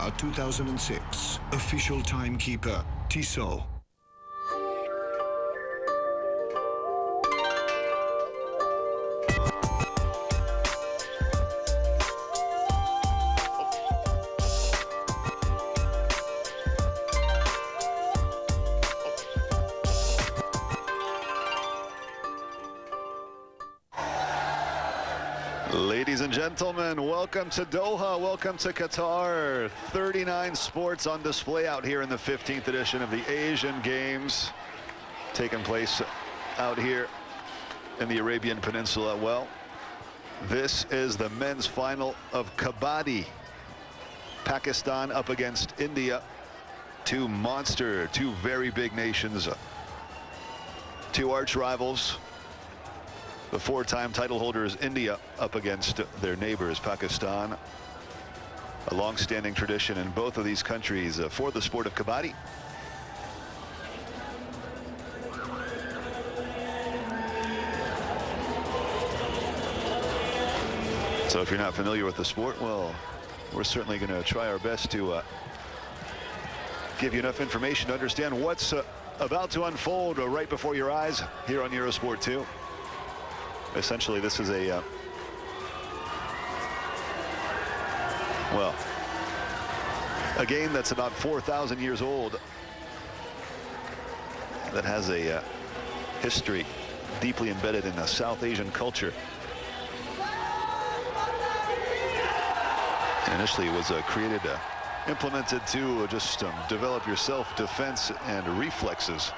Doha 2006. Official timekeeper, Tissot. Ladies and gentlemen, welcome to Doha, welcome to Qatar. 39 sports on display out here in the 15th edition of the Asian Games, taking place out here in the Arabian Peninsula. Well, this is the men's final of Kabaddi. Pakistan up against India. Two very big nations, two arch rivals. The four-time title holders, India, up against their neighbors, Pakistan. A long-standing tradition in both of these countries for the sport of Kabaddi. So if you're not familiar with the sport, well, we're certainly going to try our best to give you enough information to understand what's about to unfold right before your eyes here on Eurosport 2. Essentially, this is a game that's about 4,000 years old, that has a history deeply embedded in a South Asian culture. Initially, it was created, implemented to just develop your self-defense and reflexes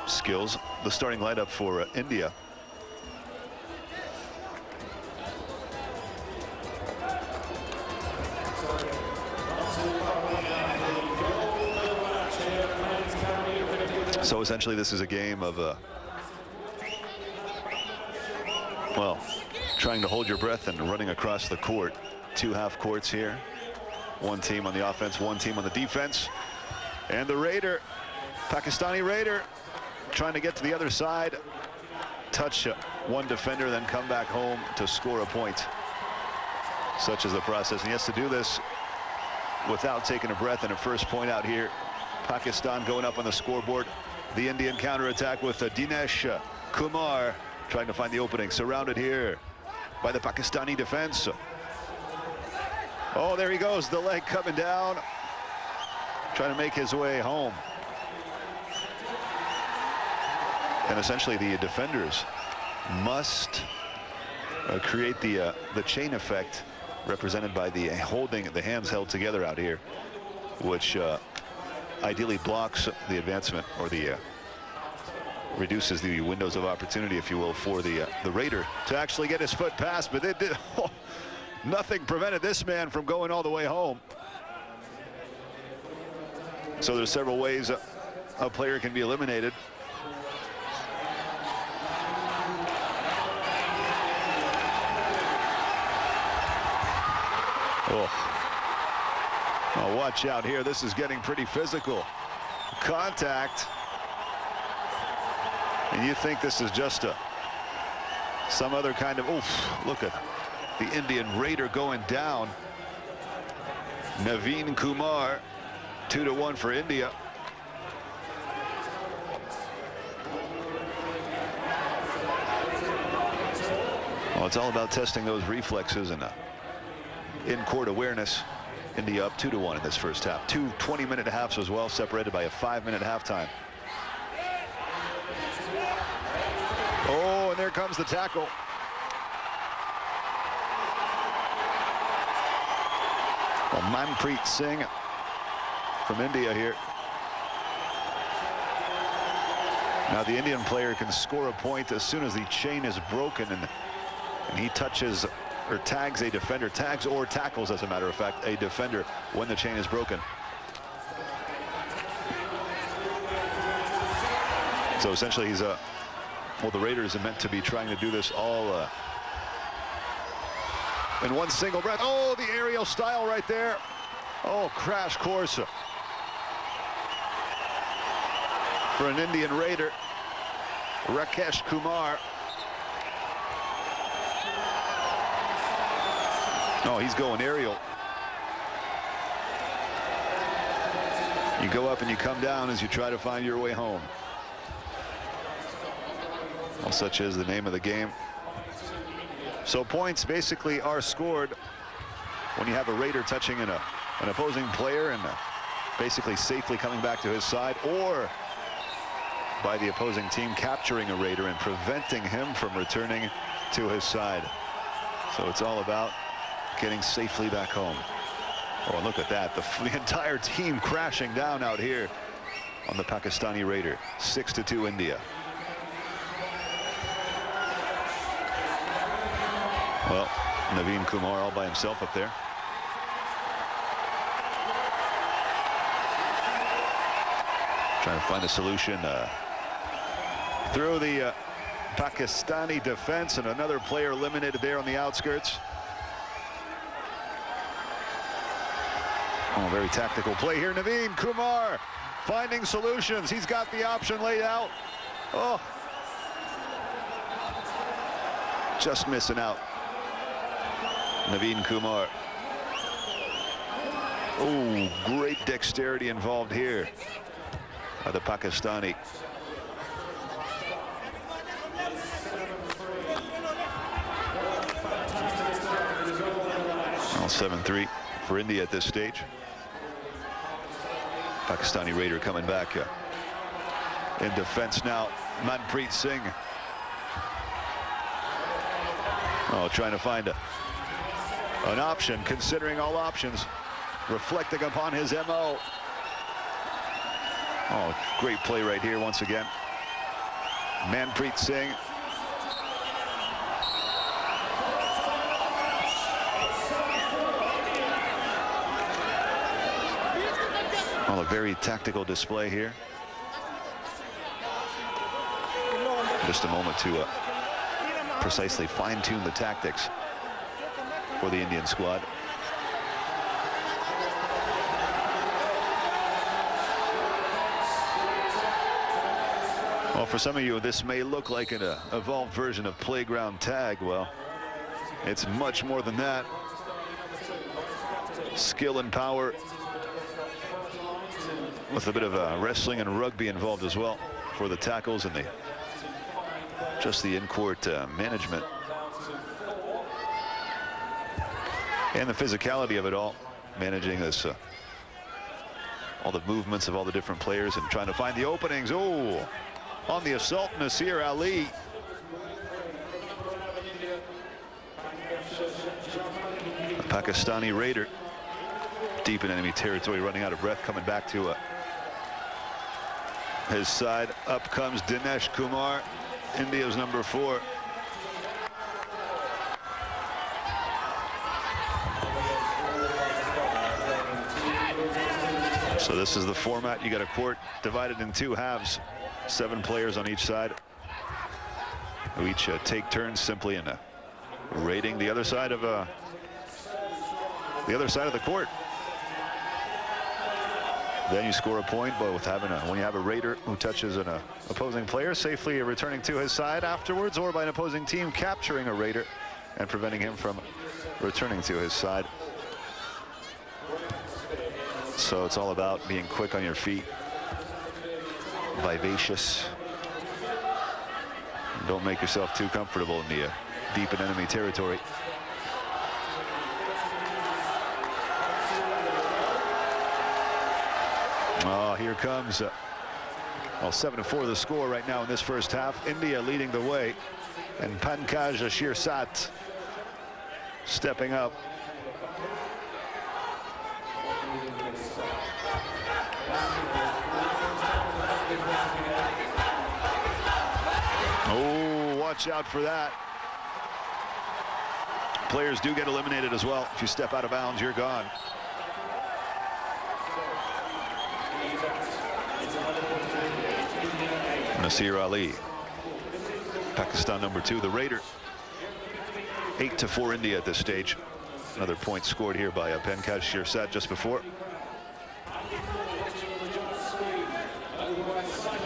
skills. The starting lineup for India. So essentially, this is a game of, trying to hold your breath and running across the court. Two half courts here. One team on the offense, one team on the defense. And the Raider, Pakistani Raider, trying to get to the other side, touch one defender, then come back home to score a point. Such is the process. And he has to do this without taking a breath. And a first point out here. Pakistan going up on the scoreboard. The Indian counterattack with Dinesh Kumar trying to find the opening. Surrounded here by the Pakistani defense. Oh, there he goes, the leg coming down, trying to make his way home. And essentially, the defenders must create the chain effect represented by the hands held together out here, which ideally blocks the advancement, or the reduces the windows of opportunity, if you will, for the Raider to actually get his foot past. But it did, nothing prevented this man from going all the way home. So there's several ways a player can be eliminated. Oh, watch out here. This is getting pretty physical. Contact. And you think this is just some other kind of, look at the Indian Raider going down. Naveen Kumar, 2-1 for India. Well, it's all about testing those reflexes and in-court awareness. India up 2-1 in this first half. Two 20-minute halves as well, separated by a 5-minute halftime. Oh, and there comes the tackle. Well, Manpreet Singh from India here. Now the Indian player can score a point as soon as the chain is broken, and he touches or tags a defender, tags or tackles, as a matter of fact, a defender when the chain is broken. So essentially, he's well, the Raiders are meant to be trying to do this all in one single breath. Oh, the aerial style right there. Oh, crash course for an Indian Raider, Rakesh Kumar. Oh, he's going aerial. You go up and you come down as you try to find your way home. Well, such is the name of the game. So points basically are scored when you have a Raider touching an opposing player and basically safely coming back to his side, or by the opposing team capturing a Raider and preventing him from returning to his side. So it's all about getting safely back home. Oh, look at that. The entire team crashing down out here on the Pakistani Raider. 6-2 India. Well, Naveen Kumar all by himself up there. Trying to find a solution through the Pakistani defense, and another player eliminated there on the outskirts. Oh, very tactical play here. Naveen Kumar finding solutions. He's got the option laid out. Oh, just missing out. Naveen Kumar. Oh, great dexterity involved here by the Pakistani. Well, 7-3 for India at this stage. Pakistani Raider coming back in defense now. Manpreet Singh. Oh, trying to find an option, considering all options, reflecting upon his MO. Oh, great play right here once again. Manpreet Singh. Well, a very tactical display here. Just a moment to precisely fine-tune the tactics for the Indian squad. Well, for some of you, this may look like an evolved version of playground tag. Well, it's much more than that. Skill and power, with a bit of wrestling and rugby involved as well for the tackles and just the in-court management. And the physicality of it all, managing this, all the movements of all the different players and trying to find the openings. Oh, on the assault, Nasir Ali. A Pakistani Raider, deep in enemy territory, running out of breath, coming back to his side. Up comes Dinesh Kumar, India's number 4. So this is the format. You got a court divided in 2 halves, 7 players on each side, who each take turns simply in raiding the other side of the court. Then you score a point, but with having when you have a Raider who touches an opposing player, safely returning to his side afterwards, or by an opposing team capturing a Raider and preventing him from returning to his side. So it's all about being quick on your feet, vivacious. Don't make yourself too comfortable in the deep in enemy territory. Oh, here comes, well, 7-4 the score right now in this first half. India leading the way, and Pankaj Shirsat stepping up. Oh, watch out for that. Players do get eliminated as well. If you step out of bounds, you're gone. Nasir Ali, Pakistan number 2, the Raider. 8-4 India at this stage. Another point scored here by Pankaj Shirsat just before.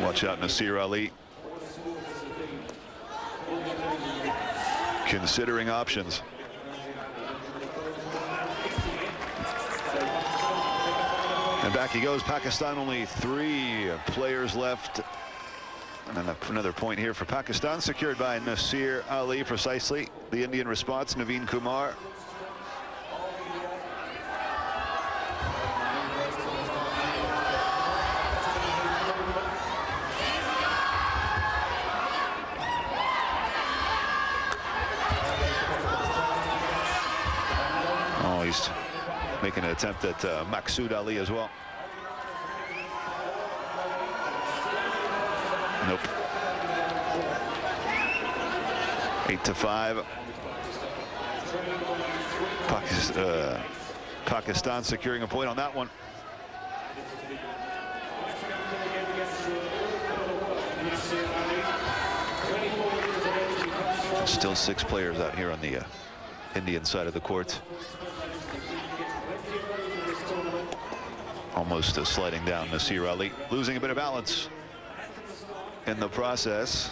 Watch out, Nasir Ali. Considering options. And back he goes. Pakistan only 3 players left. And then another point here for Pakistan, secured by Nasir Ali precisely. The Indian response, Naveen Kumar. Oh, he's making an attempt at Maqsood Ali as well. Nope. 8-5. Pakistan securing a point on that one. Still 6 players out here on the Indian side of the court. Almost sliding down Nasir Ali, losing a bit of balance in the process.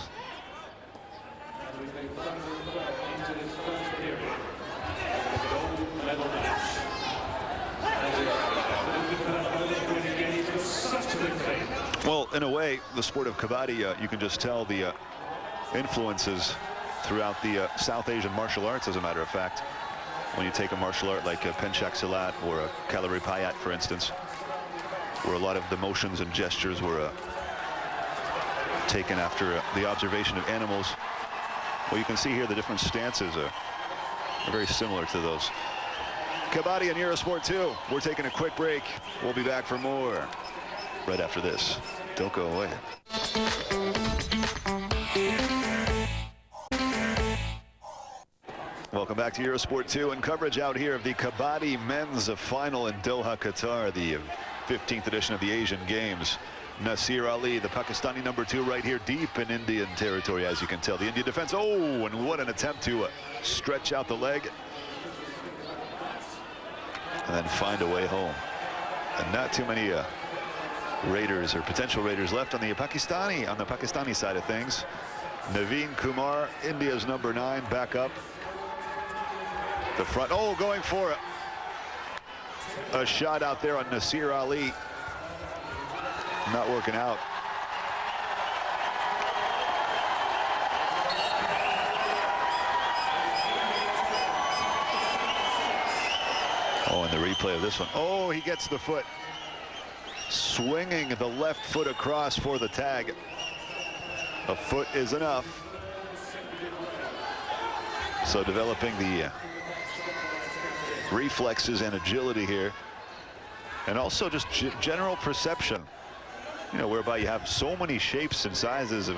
Well, in a way, the sport of kabaddi, you can just tell the influences throughout the South Asian martial arts, as a matter of fact. When you take a martial art like Penchak Silat or Kalari Payat, for instance, where a lot of the motions and gestures were taken after the observation of animals. Well, you can see here the different stances are very similar to those. Kabaddi and Eurosport 2. We're taking a quick break. We'll be back for more right after this. Don't go away. Welcome back to Eurosport 2 and coverage out here of the Kabaddi men's final in Doha, Qatar, the 15th edition of the Asian Games. Nasir Ali, the Pakistani #2, right here deep in Indian territory, as you can tell. The Indian defense, oh, and what an attempt to stretch out the leg and then find a way home. And not too many raiders or potential raiders left on the Pakistani side of things. Naveen Kumar, India's #9, back up the front. Oh, going for a shot out there on Nasir Ali. Not working out. Oh, and the replay of this one. Oh, he gets the foot. Swinging the left foot across for the tag. A foot is enough. So developing the reflexes and agility here. And also just general perception. You know, whereby you have so many shapes and sizes of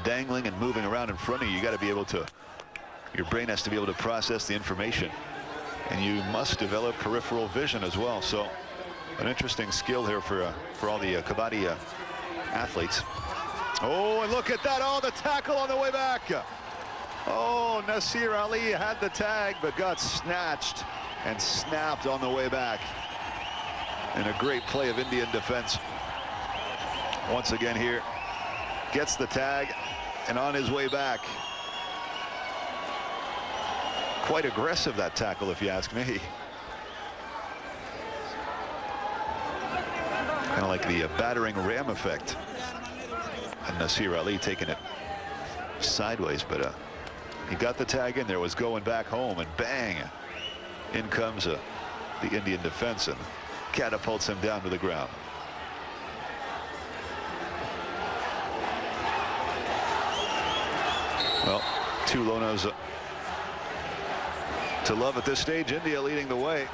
dangling and moving around in front of you. You got to be able to, your brain has to be able to process the information. And you must develop peripheral vision as well. So an interesting skill here for all the kabaddi athletes. Oh, and look at that. Oh, the tackle on the way back. Oh, Nasir Ali had the tag, but got snatched and snapped on the way back. And a great play of Indian defense. Once again here, gets the tag and on his way back. Quite aggressive, that tackle, if you ask me. Kind of like the battering ram effect. And Nasir Ali taking it sideways, but he got the tag in there, was going back home, and bang, in comes the Indian defense and catapults him down to the ground. Well, 2 lonos to love at this stage. India leading the way.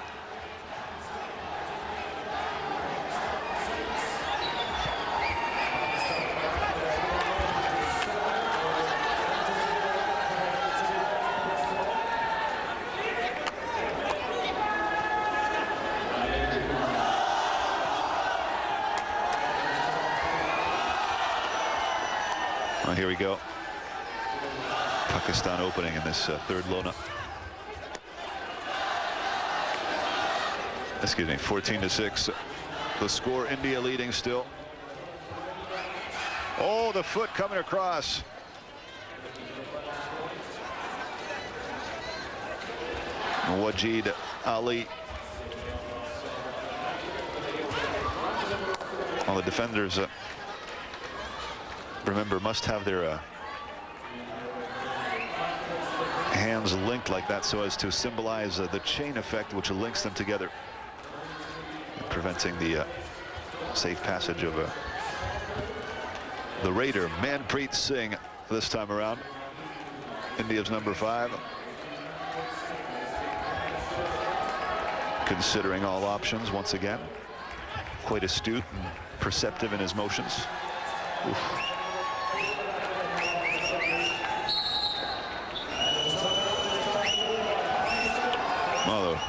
Well, here we go. Pakistan opening in this third Lona. Excuse me, 14-6. The score, India leading still. Oh, the foot coming across. Wajid Ali. Well, the defenders, remember, must have their hands linked like that so as to symbolize the chain effect which links them together, preventing the safe passage of the Raider, Manpreet Singh, this time around. India's number 5. Considering all options once again. Quite astute and perceptive in his motions. Oof. Well,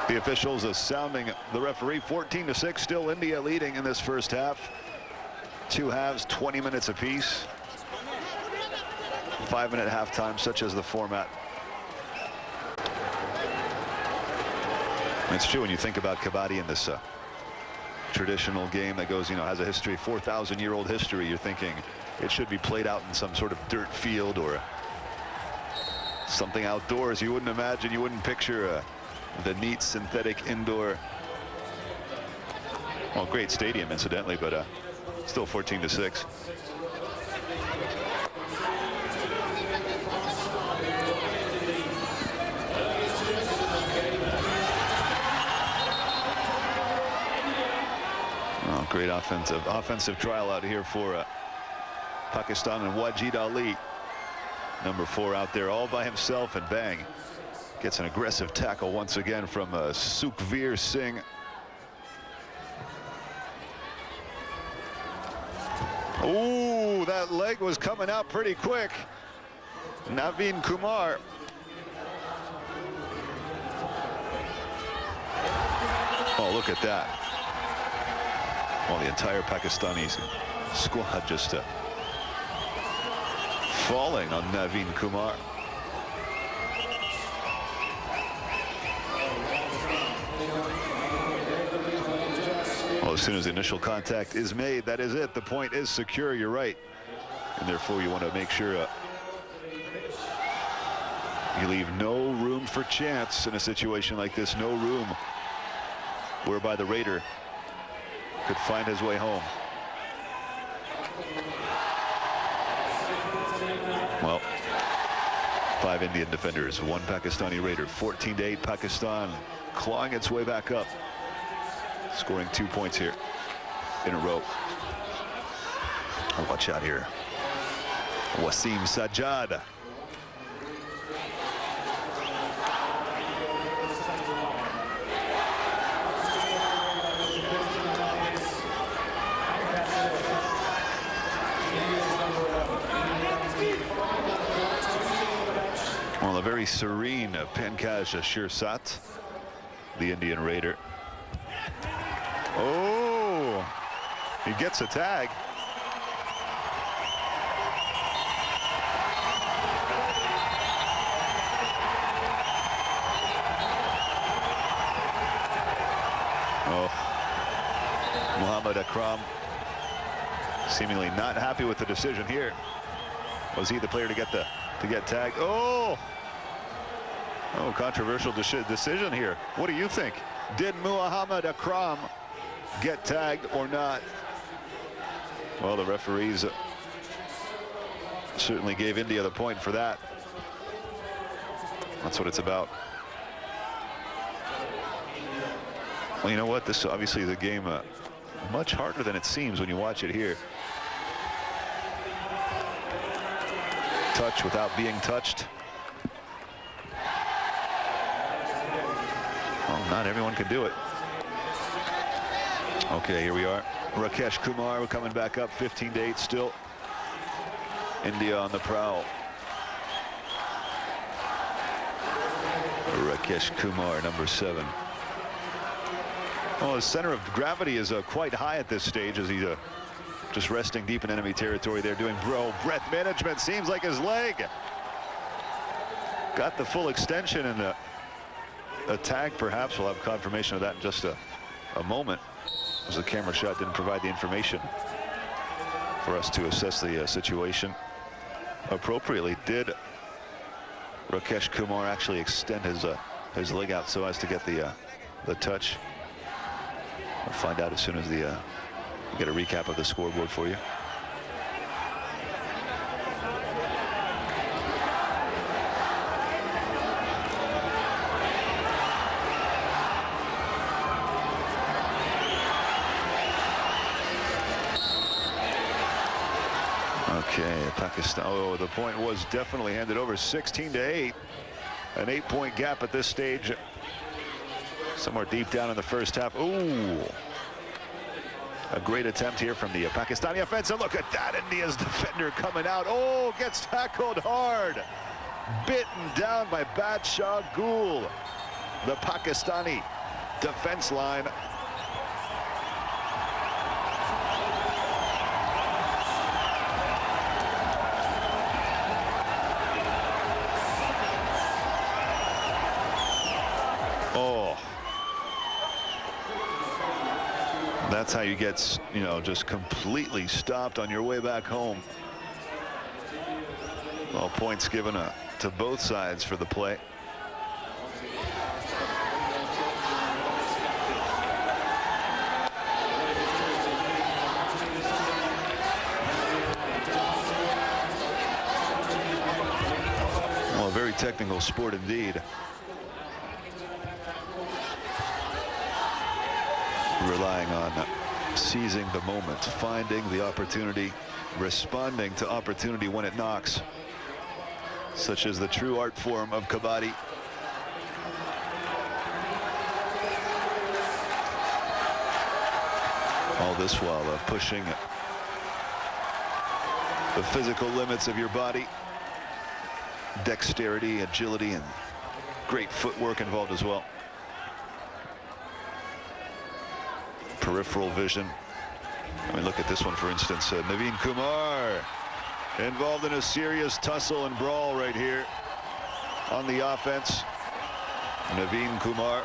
the officials are sounding the referee. 14-6, still India leading in this first half. 2 halves, 20 minutes apiece. 5-minute halftime, such as the format. It's true when you think about kabaddi in this traditional game that goes, has a history, 4,000-year-old history. You're thinking it should be played out in some sort of dirt field or something outdoors. You wouldn't imagine, you wouldn't picture the neat synthetic indoor, well, great stadium incidentally, but still 14-6. Oh, great offensive trial out here for Pakistan, and Wajid Ali, number 4, out there all by himself, and bang, gets an aggressive tackle once again from Sukhveer Singh. Ooh, that leg was coming out pretty quick. Naveen Kumar. Oh, look at that. Well, the entire Pakistani squad just falling on Naveen Kumar. Well, as soon as the initial contact is made, that is it. The point is secure, you're right. And therefore, you want to make sure you leave no room for chance in a situation like this. No room whereby the Raider could find his way home. Well, 5 Indian defenders, 1 Pakistani Raider. 14-8 Pakistan clawing its way back up, scoring 2 points here in a row. Watch out here. Wasim Sajjad. Well, a very serene Pankaj Shirsat, the Indian Raider. Oh, he gets a tag. Oh, Muhammad Akram seemingly not happy with the decision here. Was he the player to get tagged? Oh, controversial decision here. What do you think? Did Muhammad Akram get tagged or not? Well, the referees certainly gave India the point for that. That's what it's about. Well, you know what? This obviously is a game much harder than it seems when you watch it here. Touch without being touched. Well, not everyone can do it. Okay, here we are. Rakesh Kumar, we're coming back up, 15-8 still. India on the prowl. Rakesh Kumar, number 7. Well, his center of gravity is quite high at this stage as he's just resting deep in enemy territory there, doing breath management. Seems like his leg got the full extension, and a tag perhaps. We'll have confirmation of that in just a moment, as the camera shot didn't provide the information for us to assess the situation appropriately. Did Rakesh Kumar actually extend his leg out so as to get the touch? We'll find out as soon as we get a recap of the scoreboard for you. Okay, Pakistan. Oh, the point was definitely handed over. 16-8. An 8-point gap at this stage. Somewhere deep down in the first half. Ooh. A great attempt here from the Pakistani offense. And look at that, India's defender coming out. Oh, gets tackled hard. Bitten down by Badshah Gul. The Pakistani defense line. Oh. That's how you get, you know, just completely stopped on your way back home. Well, points given to both sides for the play. Well, a very technical sport indeed. Relying on seizing the moment, finding the opportunity, responding to opportunity when it knocks, such as the true art form of kabaddi. All this while pushing the physical limits of your body, dexterity, agility, and great footwork involved as well. Peripheral vision. I mean, look at this one, for instance. Naveen Kumar involved in a serious tussle and brawl right here on the offense. Naveen Kumar.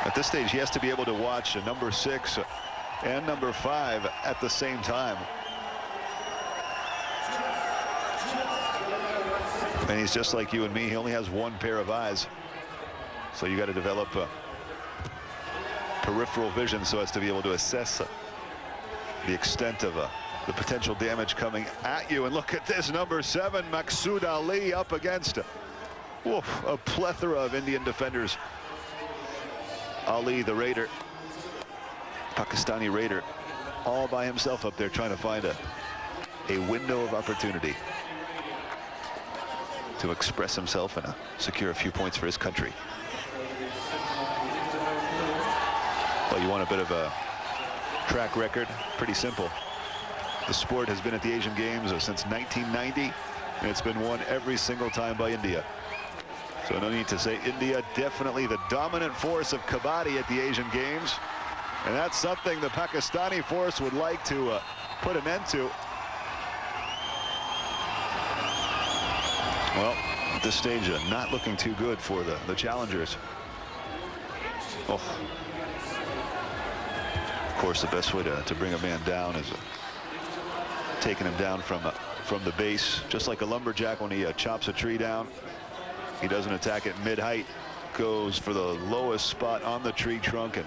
At this stage, he has to be able to watch number 6 and number 5 at the same time. And he's just like you and me. He only has one pair of eyes. So you got to develop peripheral vision so as to be able to assess the extent of the potential damage coming at you. And look at this, number 7, Maqsood Ali, up against a plethora of Indian defenders. Ali, the Raider, Pakistani Raider, all by himself up there trying to find a window of opportunity to express himself and secure a few points for his country. Well, you want a bit of a track record? Pretty simple. The sport has been at the Asian Games since 1990, and it's been won every single time by India. So no need to say India, definitely the dominant force of kabaddi at the Asian Games. And that's something the Pakistani force would like to put an end to. Well, at this stage, not looking too good for the challengers. Oh. Of course, the best way to bring a man down is taking him down from the base, just like a lumberjack when he chops a tree down. He doesn't attack it mid-height, goes for the lowest spot on the tree trunk and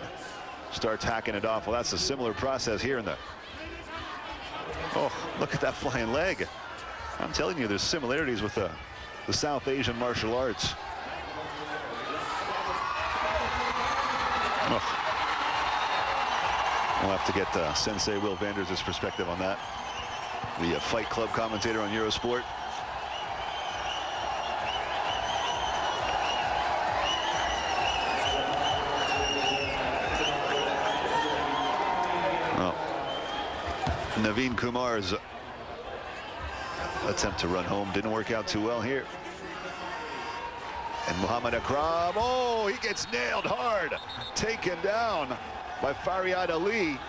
starts hacking it off. Well, that's a similar process here in the... Oh, look at that flying leg. I'm telling you, there's similarities with the South Asian martial arts. Oh. We'll have to get Sensei Will Vanders' perspective on that. The Fight Club commentator on Eurosport. Well, Naveen Kumar's attempt to run home didn't work out too well here. And Muhammad Akram, oh, he gets nailed hard, taken down by Faryad Ali.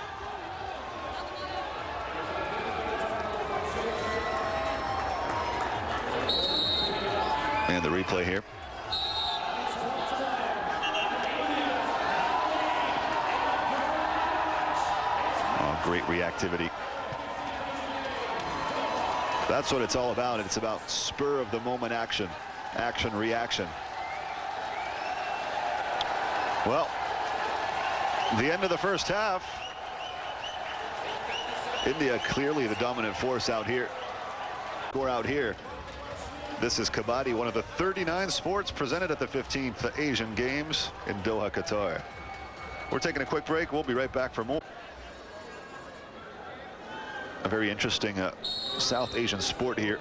And the replay here. Oh, great reactivity. That's what it's all about. It's about spur of the moment action, action, reaction. Well, The end of the first half. India clearly the dominant force out here. Score out here. This is Kabaddi, one of the 39 sports presented at the 15th Asian Games in Doha, Qatar. We're taking a quick break. We'll be right back for more. A very interesting South Asian sport here.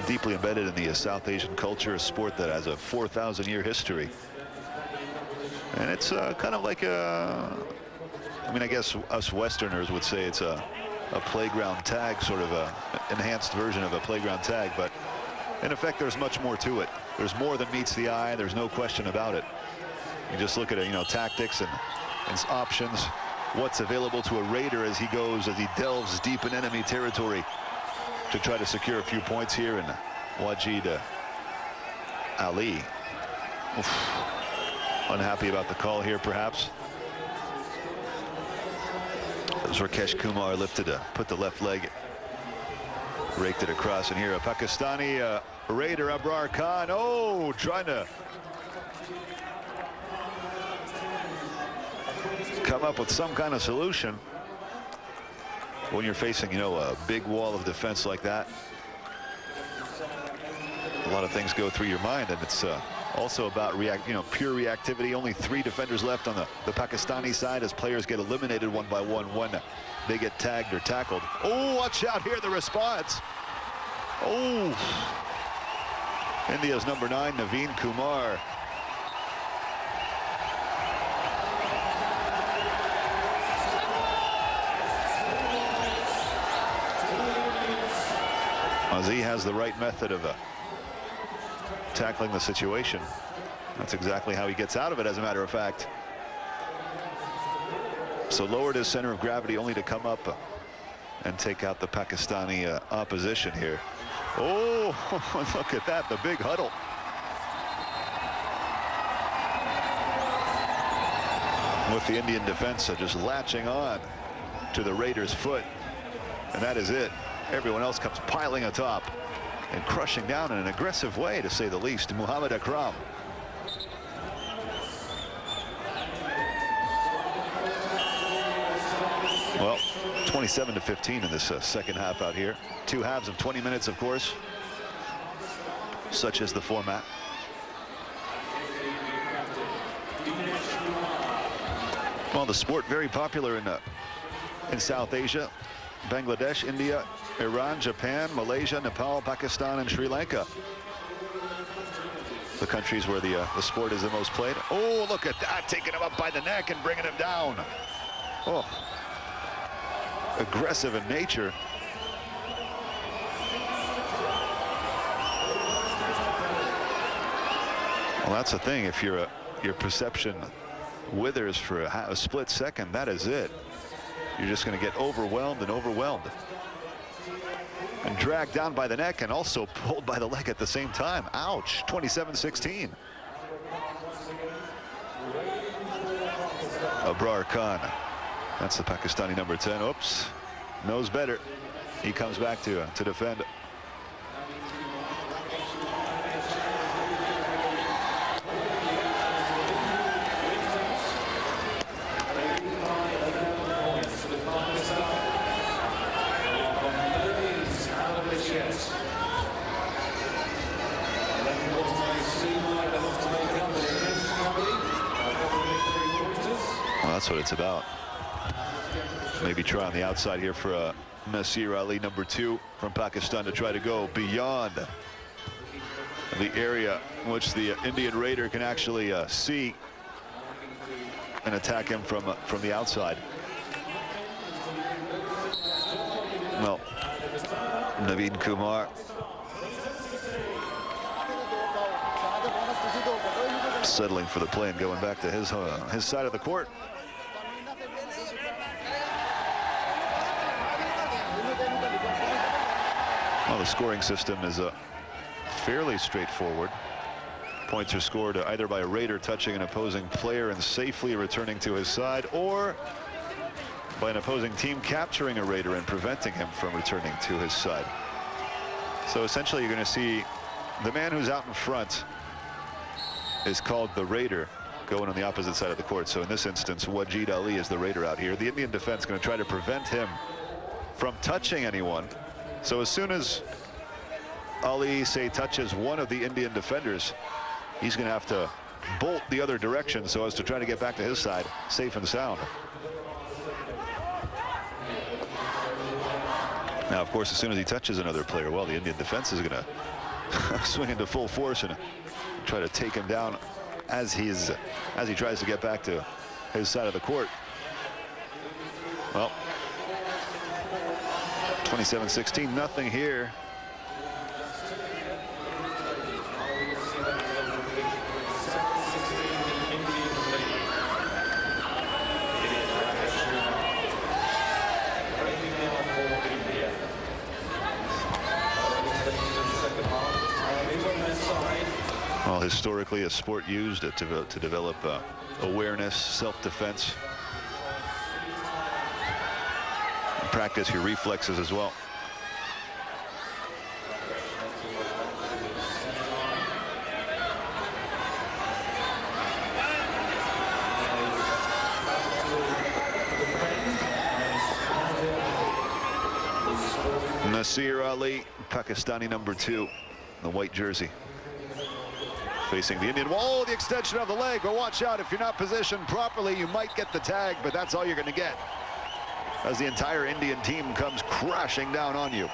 Deeply embedded in the South Asian culture, a sport that has a 4,000-year history. And it's kind of like a, I mean, I guess us Westerners would say it's a playground tag, sort of a enhanced version of a playground tag, but in effect there's much more to it. There's more than meets the eye, there's no question about it. You just look at it, you know, tactics and options, what's available to a raider as he delves deep in enemy territory to try to secure a few points here. And Wajid Ali, unhappy about the call here perhaps. As Rakesh Kumar lifted put the left leg, raked it across, and here a Pakistani raider, Abrar Khan, trying to come up with some kind of solution when you're facing, you know, a big wall of defense like that. A lot of things go through your mind, and it's also about pure reactivity. Only 3 defenders left on the Pakistani side as players get eliminated one by one when they get tagged or tackled. Oh, watch out here, the response. Oh, India's number 9, Naveen Kumar. He has the right method of tackling the situation. That's exactly how he gets out of it, as a matter of fact. So lowered his center of gravity only to come up and take out the Pakistani opposition here. Oh, look at that, the big huddle. With the Indian defense just latching on to the Raiders' foot. And that is it. Everyone else comes piling atop and crushing down in an aggressive way, to say the least. Muhammad Akram. Well, 27-15 in this second half out here. 2 halves of 20 minutes, of course. Such is the format. Well, the sport very popular in South Asia. Bangladesh, India, Iran, Japan, Malaysia, Nepal, Pakistan, and Sri Lanka. The countries where the sport is the most played. Oh, look at that, taking him up by the neck and bringing him down. Oh, aggressive in nature. Well, that's the thing. If your perception withers for a split second, that is it. You're just going to get overwhelmed and overwhelmed. And dragged down by the neck and also pulled by the leg at the same time. Ouch, 27-16. Abrar Khan, that's the Pakistani number 10. Oops, knows better. He comes back to defend. That's what it's about. Maybe try on the outside here for Nasir Ali, number 2 from Pakistan, to try to go beyond the area in which the Indian Raider can actually see and attack him from the outside. Well, Naveen Kumar settling for the play and going back to his side of the court. Well, the scoring system is fairly straightforward. Points are scored either by a Raider touching an opposing player and safely returning to his side, or by an opposing team capturing a Raider and preventing him from returning to his side. So essentially, you're going to see the man who's out in front is called the Raider, going on the opposite side of the court. So in this instance, Wajid Ali is the raider out here. The Indian defense going to try to prevent him from touching anyone. So as soon as Ali, say, touches one of the Indian defenders, he's going to have to bolt the other direction so as to try to get back to his side safe and sound. Now, of course, as soon as he touches another player, well, the Indian defense is going to swing into full force and try to take him down as he tries to get back to his side of the court. Well, 27-16, nothing here. Well, historically, a sport used to develop awareness, self-defense, and practice your reflexes as well. Nasir Ali, Pakistani #2, the white jersey, facing the Indian. Whoa, the extension of the leg, but watch out, if you're not positioned properly, you might get the tag, but that's all you're going to get as the entire Indian team comes crashing down on you.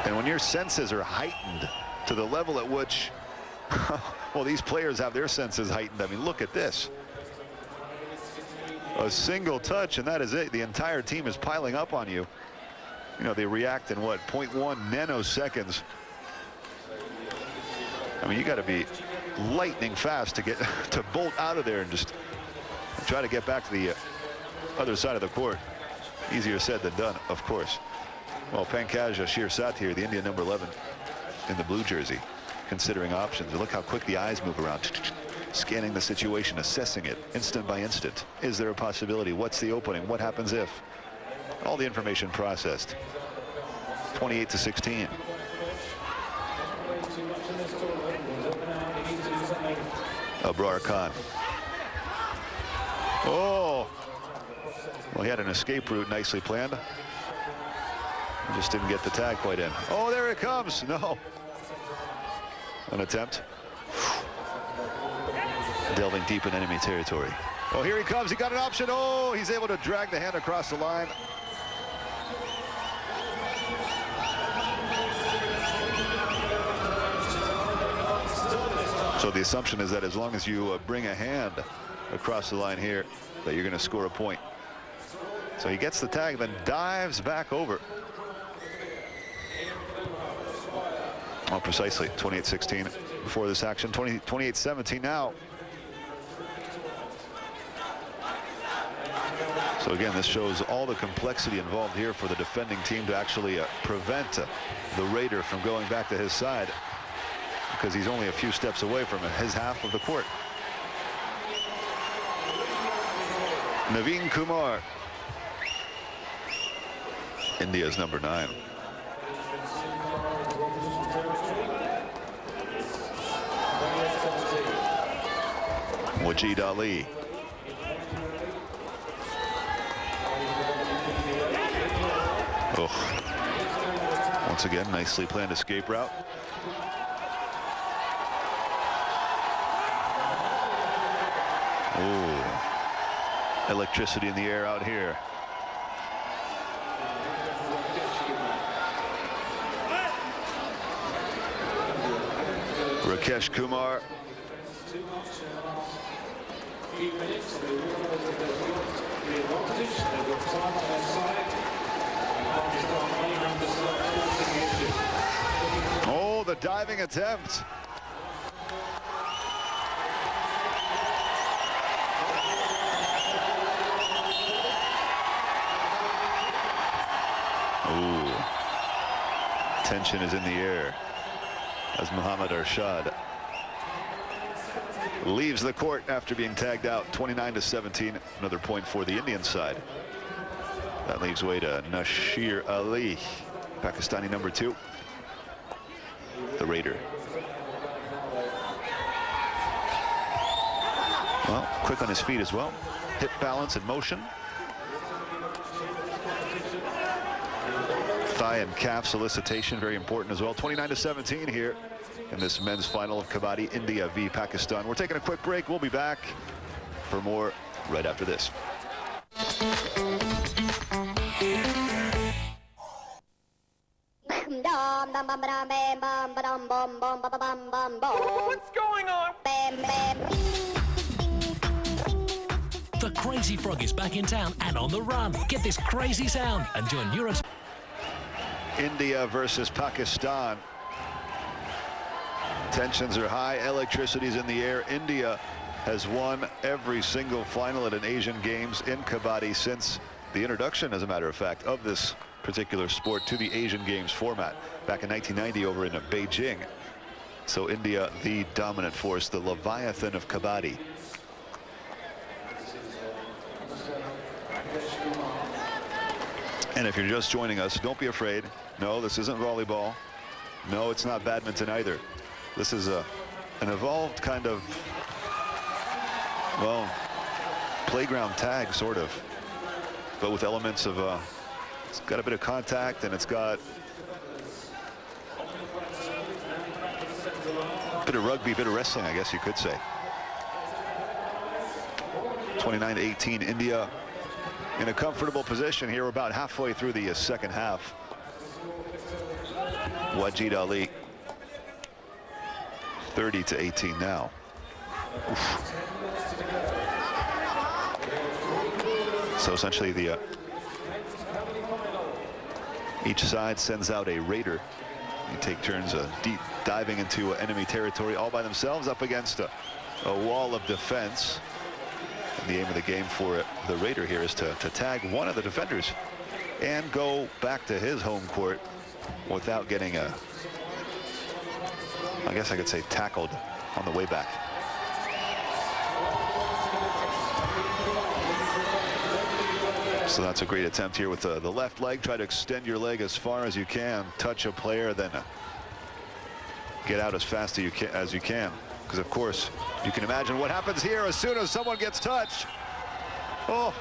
And when your senses are heightened to the level at which, well, these players have their senses heightened. I mean, look at this. A single touch, and that is it. The entire team is piling up on you. You know, they react in, what, 0.1 nanoseconds. I mean, you got to be lightning fast to get to bolt out of there and just try to get back to the other side of the court. Easier said than done, of course. Well, Pankaj Shirsat, the Indian #11 in the blue jersey, considering options. And look how quick the eyes move around, scanning the situation, assessing it instant by instant. Is there a possibility? What's the opening? What happens if? All the information processed. 28-16. Abrar Khan. Oh, well, he had an escape route nicely planned. He just didn't get the tag quite in. Oh, there it comes. No. An attempt. Delving deep in enemy territory. Oh, here he comes. He got an option. Oh, he's able to drag the hand across the line. So the assumption is that as long as you bring a hand across the line here, that you're going to score a point. So he gets the tag, then dives back over. Oh, precisely 28-16 before this action. 28-17 now. So again, this shows all the complexity involved here for the defending team to actually prevent the raider from going back to his side, because he's only a few steps away from his half of the court. Naveen Kumar, India's #9. Wajid Ali. Oh, once again, nicely planned escape route. Oh, electricity in the air out here. Rakesh Kumar. Oh, the diving attempt. Ooh. Tension is in the air as Muhammad Arshad leaves the court after being tagged out. 29-17, another point for the Indian side. That leaves way to Nasir Ali, Pakistani #2, the raider. Well, quick on his feet as well. Hip balance and motion. Thigh and calf solicitation, very important as well. 29-17 here in this men's final of Kabaddi, India v Pakistan. We're taking a quick break. We'll be back for more right after this. What's going on? The Crazy Frog is back in town and on the run. Get this crazy sound and join Europe. India versus Pakistan. Tensions are high, electricity's in the air. India has won every single final at an Asian Games in Kabaddi since the introduction, as a matter of fact, of this particular sport to the Asian Games format back in 1990 over in Beijing. So India, the dominant force, the Leviathan of Kabaddi. And if you're just joining us, don't be afraid. No, this isn't volleyball. No, it's not badminton either. This is an evolved kind of, well, playground tag, sort of, but with elements of, it's got a bit of contact, and it's got a bit of rugby, a bit of wrestling, I guess you could say. 29-18, India in a comfortable position here. We're about halfway through the second half. Wajid Ali, 30-18 now. Oof. So essentially each side sends out a raider. They take turns deep diving into enemy territory all by themselves up against a wall of defense. And the aim of the game for the raider here is to tag one of the defenders and go back to his home court without getting I guess I could say, tackled on the way back. So that's a great attempt here with the left leg. Try to extend your leg as far as you can, touch a player, then get out as fast as you can. Because of course, you can imagine what happens here as soon as someone gets touched. Oh,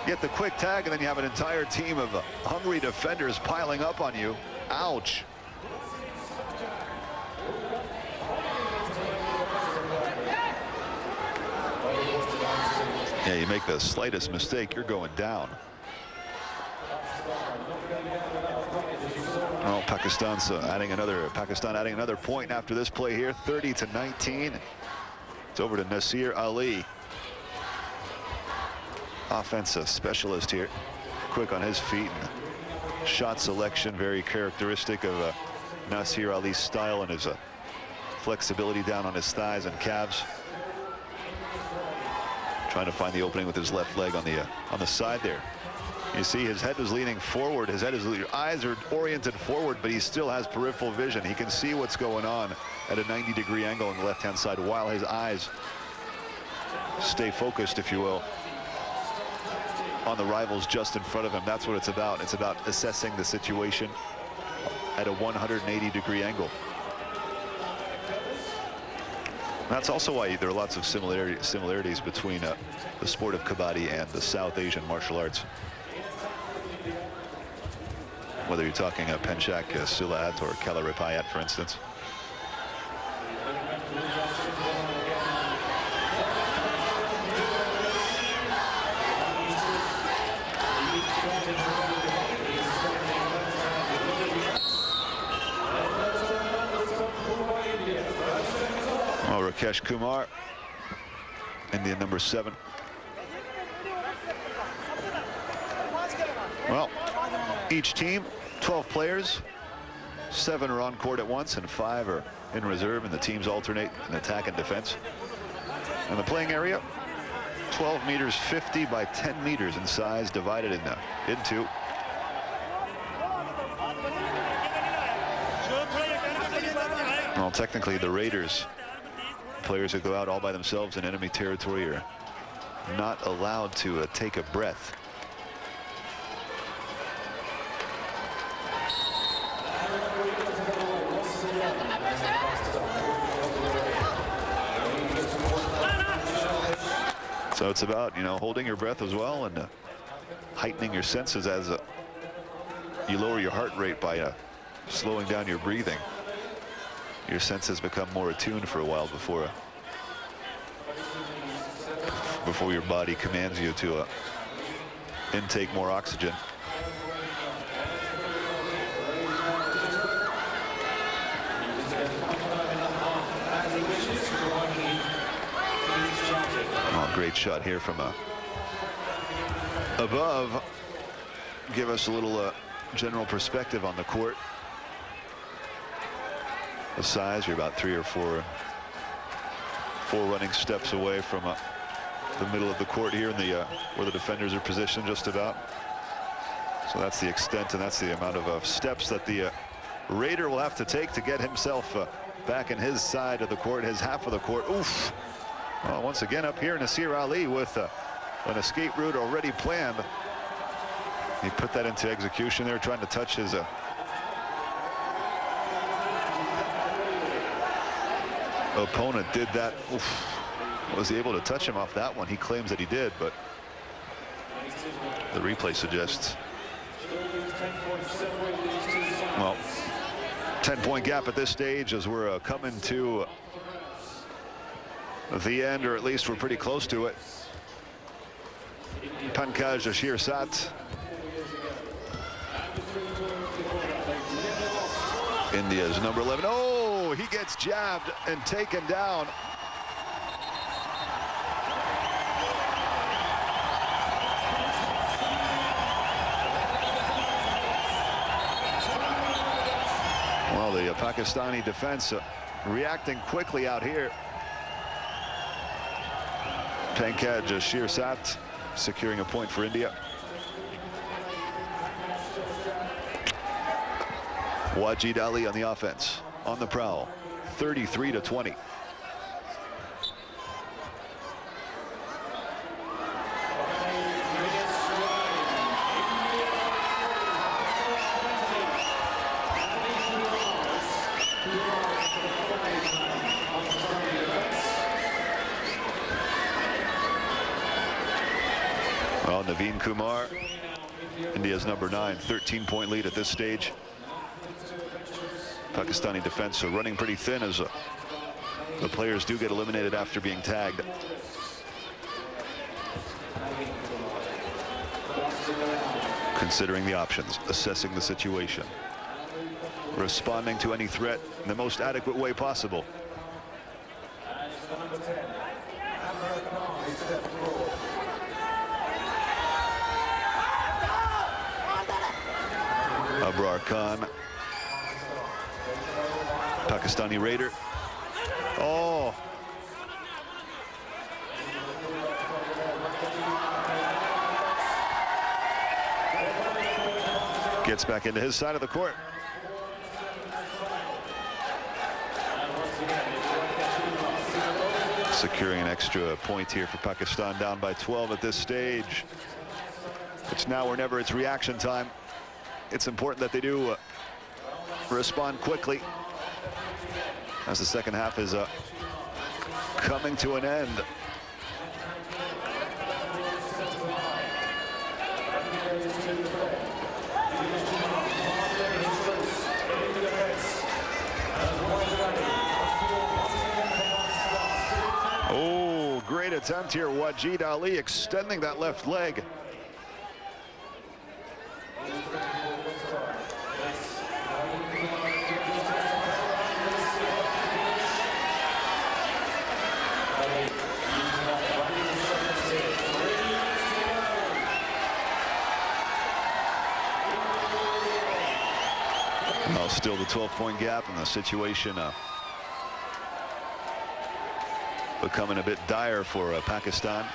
get the quick tag, and then you have an entire team of hungry defenders piling up on you. Ouch. Yeah, you make the slightest mistake, you're going down. Oh, Pakistan adding another point after this play here, 30-19. It's over to Nasir Ali. Offensive specialist here, quick on his feet. And shot selection, very characteristic of Nasir Ali's style, and his flexibility down on his thighs and calves. Trying to find the opening with his left leg on the side there. You see his head is leaning forward. His eyes are oriented forward, but he still has peripheral vision. He can see what's going on at a 90-degree angle on the left-hand side while his eyes stay focused, if you will, on the rivals just in front of him. That's what it's about. It's about assessing the situation at a 180-degree angle. That's also why there are lots of similarities between the sport of Kabaddi and the South Asian martial arts. Whether you're talking Penchak Silat or Kalaripayat, for instance. Rakesh Kumar, Indian number 7. Well, each team, 12 players, 7 are on court at once and 5 are in reserve, and the teams alternate in attack and defense. And the playing area, 12 meters 50 by 10 meters in size, divided into. Well, technically the Raiders, players who go out all by themselves in enemy territory, are not allowed to take a breath. So it's about, holding your breath as well and heightening your senses as you lower your heart rate by slowing down your breathing. Your senses become more attuned for a while before your body commands you to intake more oxygen. Oh, great shot here from above. Give us a little general perspective on the court. The size, you're about 3 or 4 running steps away from the middle of the court here in the where the defenders are positioned just about. So that's the extent and that's the amount of steps that the Raider will have to take to get himself back in his side of the court, his half of the court. Oof. Well, once again up here, Nasir Ali with an escape route already planned. He put that into execution there, trying to touch his opponent. Did that. Oof. Was he able to touch him off that one? He claims that he did, but the replay suggests, well, 10-point gap at this stage as we're coming to the end, or at least we're pretty close to it. Pankaj Shirsat, India's number 11. Oh, he gets jabbed and taken down. Well, the Pakistani defense reacting quickly out here. Pankaj Shirsat securing a point for India. Wajid Ali on the offense, on the prowl, 33-20. Well, Naveen Kumar, India's number 9, 13-point lead at this stage. Pakistani defense running pretty thin as the players do get eliminated after being tagged. Considering the options, assessing the situation, responding to any threat in the most adequate way possible. Abrar Khan, Pakistani Raider. Oh. Gets back into his side of the court. Securing an extra point here for Pakistan, down by 12 at this stage. It's now or never. It's reaction time. It's important that they do respond quickly as the second half is coming to an end. Oh, great attempt here. Wajid Ali extending that left leg. Well, still the 12-point gap, and the situation becoming a bit dire for Pakistan.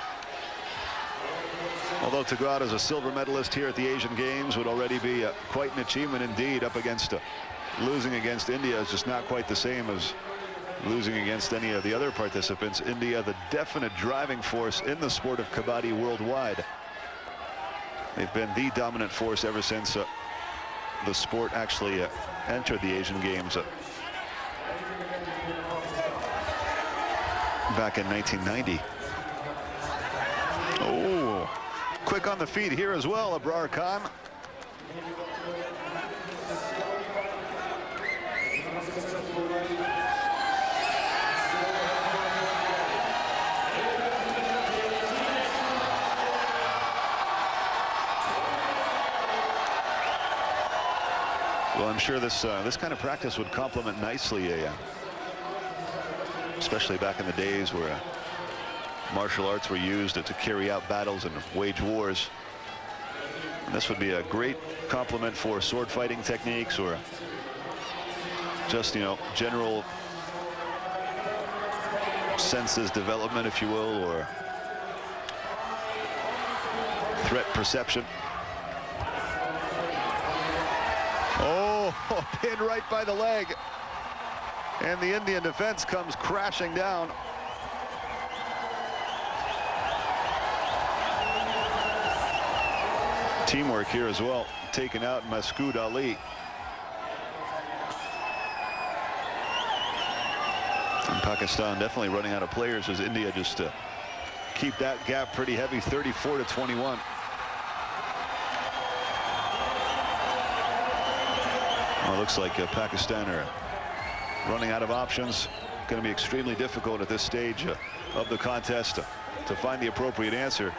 Although Tagrad is a silver medalist here at the Asian Games, would already be quite an achievement indeed. Up against losing against India is just not quite the same as losing against any of the other participants. India, the definite driving force in the sport of kabaddi worldwide. They've been the dominant force ever since the sport actually entered the Asian Games back in 1990. Oh, quick on the feet here as well, Abrar Khan. Well, I'm sure this kind of practice would complement nicely especially back in the days where martial arts were used to carry out battles and wage wars. And this would be a great complement for sword fighting techniques, or just, you know, general senses development, if you will, or threat perception. Oh, pin right by the leg. And the Indian defense comes crashing down. Teamwork here as well, taking out Masood Ali. And Pakistan definitely running out of players as India just keep that gap pretty heavy, 34-21. Well, it looks like Pakistan are running out of options. Going to be extremely difficult at this stage of the contest to find the appropriate answer.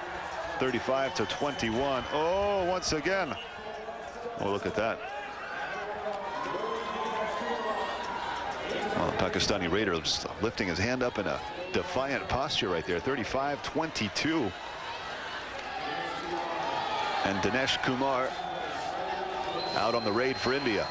35-21. Oh, once again. Oh, look at that. Well, Pakistani Raider just lifting his hand up in a defiant posture right there. 35-22. And Dinesh Kumar out on the raid for India.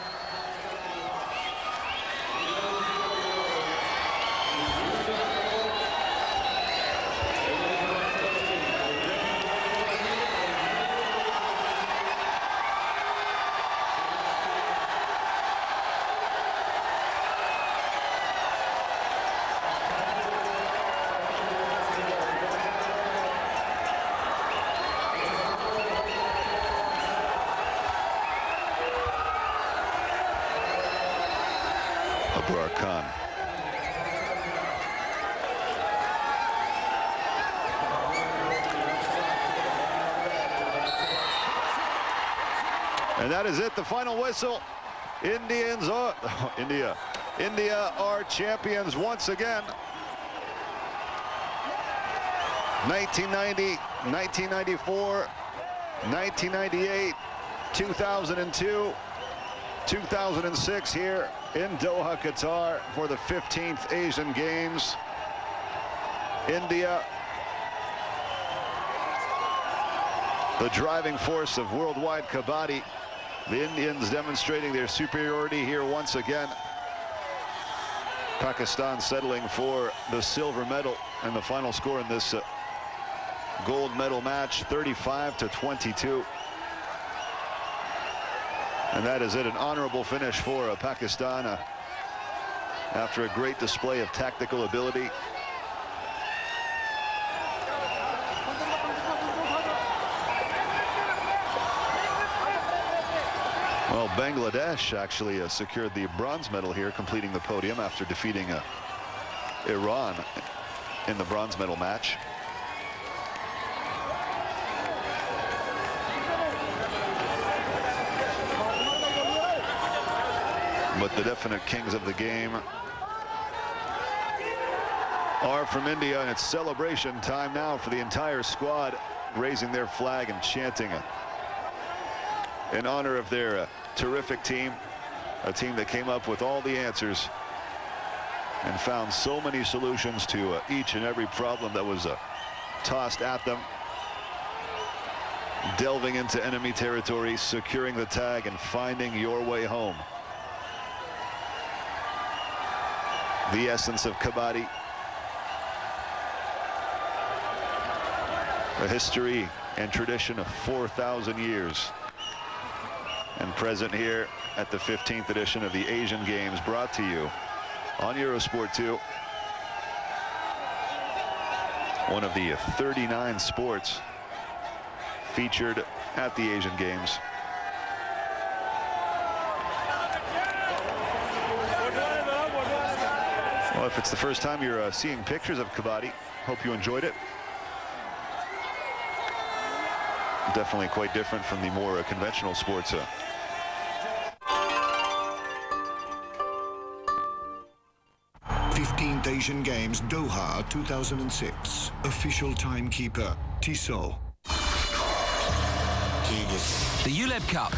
Abrar Khan. And that is it, the final whistle. India are champions once again. 1990, 1994, 1998, 2002, 2006 here in Doha, Qatar for the 15th Asian Games. India, the driving force of worldwide kabaddi. The Indians demonstrating their superiority here once again. Pakistan settling for the silver medal, and the final score in this gold medal match, 35-22. And that is it, an honorable finish for Pakistan after a great display of tactical ability. Well, Bangladesh actually secured the bronze medal here, completing the podium after defeating Iran in the bronze medal match. But the definite kings of the game are from India, and it's celebration time now for the entire squad, raising their flag and chanting in honor of their terrific team, a team that came up with all the answers and found so many solutions to each and every problem that was tossed at them, delving into enemy territory, securing the tag, and finding your way home. The essence of kabaddi, a history and tradition of 4,000 years, and present here at the 15th edition of the Asian Games, brought to you on Eurosport 2. One of the 39 sports featured at the Asian Games. Well, if it's the first time you're seeing pictures of kabaddi, hope you enjoyed it. Definitely quite different from the more conventional sports. 15th Asian Games, Doha 2006. Official timekeeper, Tissot. The ULEB Cup.